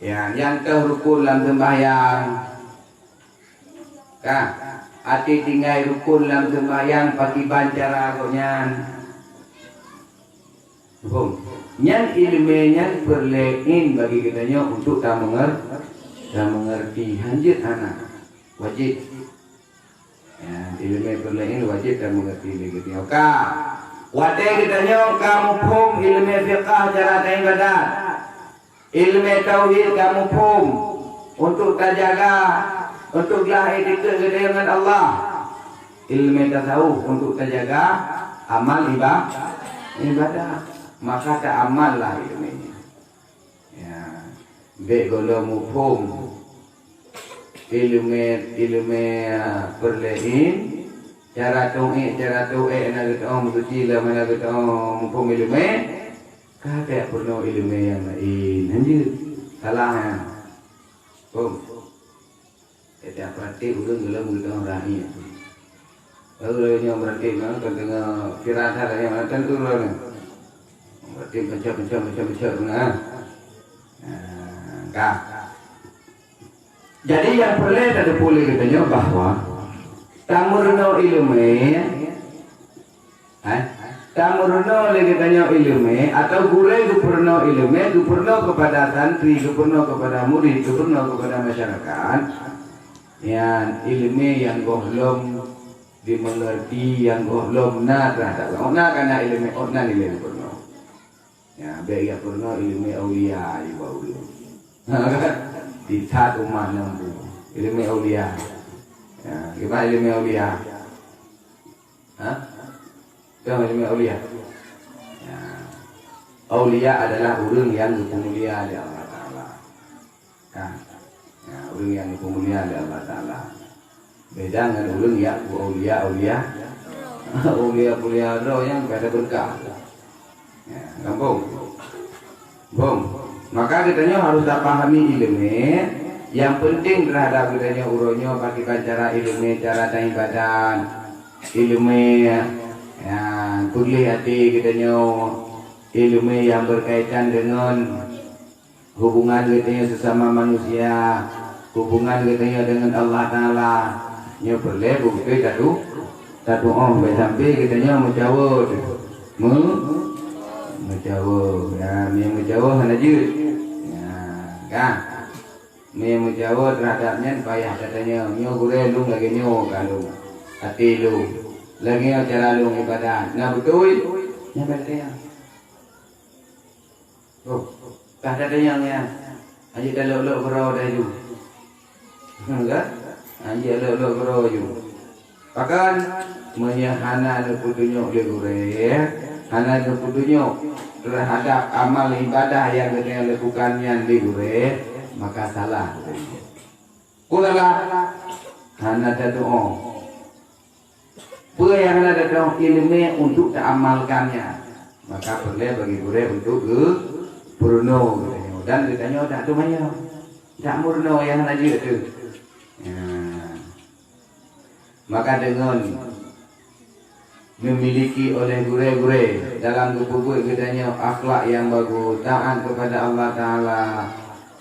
yang ke rukun dalam sembahyang. Kah, hati tinggal rukun dalam sembahyang pakai bancara agonyan. Nyan ilmunya perlein bagi kitanya untuk tak mengerti hanjit anak wajib. Ilmu perlein wajib tak mengerti begitu. Kah, wadai kitanya kamu pun ilmu fiqah cara ibadat, ilmu tauhid kamu pun untuk tak jaga, untuk lahir dekat dengan Allah. Ilmu tasawuf untuk tak jaga amal ibadah. Maka tak amal lah ilmunya. Baik kalau mufhum ilmu perlein cara tu'e nak kita mutila mana kita mufhum ilmu kata perlu ilmu yang lain anjir salah setiap praktik ulang kita raih lalu yang praktik kan tengah firasat yang akan turun berarti macam nah. Jadi yang boleh katanya bahwa tamurno ilmu lagi katanya ilmu atau gupurno ilmu kepada santri, gupurno kepada murid, gupurno kepada masyarakat yang ilmu yang belum dimengerti, yang belum terhadap karena ilmu ilmu baik ya purno ilmu aulia ibu di satu mana ilmu aulia. Gimana ilmu aulia? Tahu ilmu aulia? Aulia adalah orang yang dimulia oleh Allah Taala. Orang yang dimulia oleh Allah Taala. Beda dengan orang yang aulia roh yang ada berkah. Gampang. Maka kitanya harus tak pahami ilmu. Yang penting terhadap kitanya uronyo pakai cara ilmu, cara ibadah, ilmu kuliah hati kitanya, ilmu yang berkaitan dengan hubungan kitanya sesama manusia, hubungan kitanya dengan Allah Taala. Nya boleh bukti satu sampai kitanya menjawab menjawab aja kan menjawab terhadapnya payah katanya nyo gure lu lagi nyo kalau hati lu lagi cara lu ibadah nah betul nya katanya katanya nya aja dah lo bro dah ju enggak aja lo bro ju bahkan menyahana lu kudunyok le gure hana kudunyok terhadap amal ibadah yang kita lakukannya di gure maka salah. Kudalah hana doa. Pura yang ada doa ilmu untuk diamalkannya maka boleh bagi gure untuk purno dan ditanya tak tumanya tak murno yang lagi itu. Maka dengan memiliki oleh gure-gure dalam tubuh kitanya akhlak yang bagus, taat kepada Allah Taala,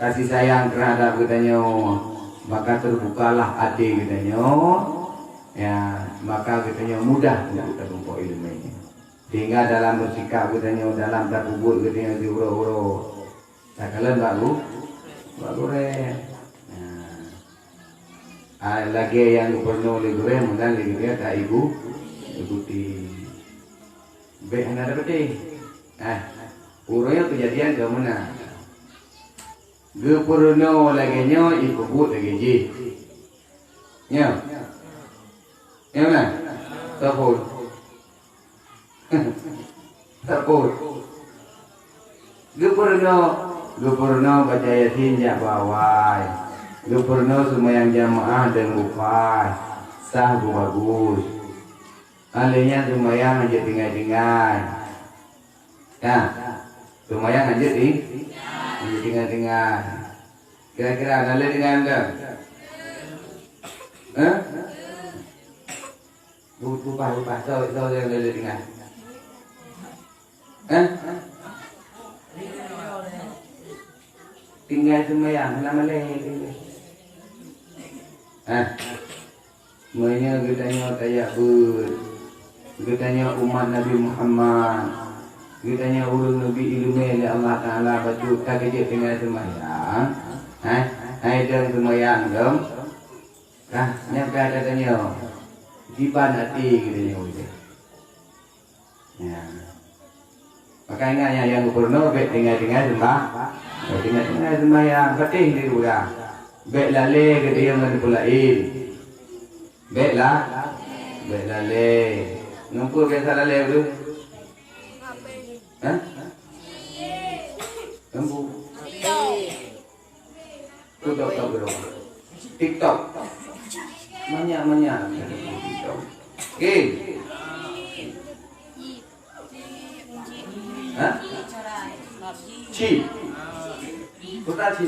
kasih sayang terhadap kitanya, maka terbukalah hati kitanya, maka kitanya mudah untuk terkumpul ilmu ini. Sehingga dalam bersikap kitanya, dalam tubuh kitanya diuro-uro, tak kalian bagus, lagi yang perlu gure, mudah lagi dia tak ibu. Ikuti baik anda dapat urutnya kejadian ke mana gepurno lagi nyo ikut lagi ji nyo mana tapur gepurno baca yasin jak bawai gepurno semua yang jamaah dan upah sah bagus. Alihnya lumayan aja tinggal-tinggal. Lumayan aja tinggal-tinggal. Kira-kira ada dengan anda? Lupa. Tahu yang ada dengan? tinggal sembahyang lama lagi. Semuanya getanya tayak ber, getanya umat Nabi Muhammad, getanya urung Nabi ilmu oleh Allah Taala baju tak kerja tinggal sembahyang. Hai dan sembahyang dong. Nyampe katanya jiban hati getanya udah. Ya. Makanya yang gubernur baik tinggal sembahyang penting di rumah. Baik lale ke dia dengan pulain. Baiklah. Baik lale. Nampu biasa lale tu? Nampu. TikTok bro. TikTok. Banyak. TikTok. Okay. Chi. Kota Chi.